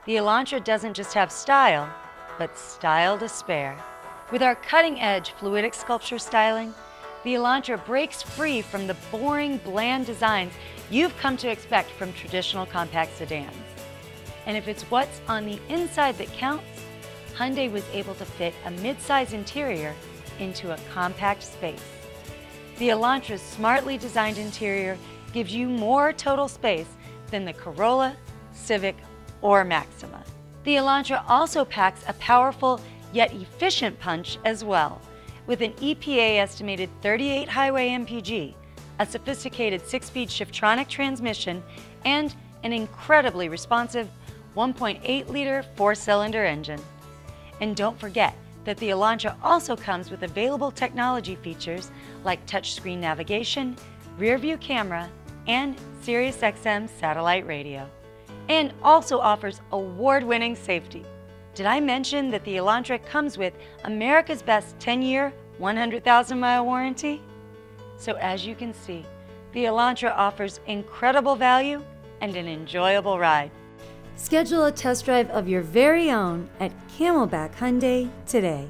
The Elantra doesn't just have style, but style to spare. With our cutting-edge fluidic sculpture styling, the Elantra breaks free from the boring, bland designs you've come to expect from traditional compact sedans. And if it's what's on the inside that counts, Hyundai was able to fit a mid-size interior into a compact space. The Elantra's smartly designed interior gives you more total space than the Corolla, Civic, or Maxima. The Elantra also packs a powerful yet efficient punch as well, with an EPA estimated 38 highway mpg, a sophisticated 6-speed Shiftronic transmission, and an incredibly responsive 1.8-liter 4-cylinder engine. And don't forget that the Elantra also comes with available technology features like touchscreen navigation, rear-view camera, and SiriusXM satellite radio, and also offers award-winning safety. Did I mention that the Elantra comes with America's best 10-year, 100,000-mile warranty? So as you can see, the Elantra offers incredible value and an enjoyable ride. Schedule a test drive of your very own at Camelback Hyundai today.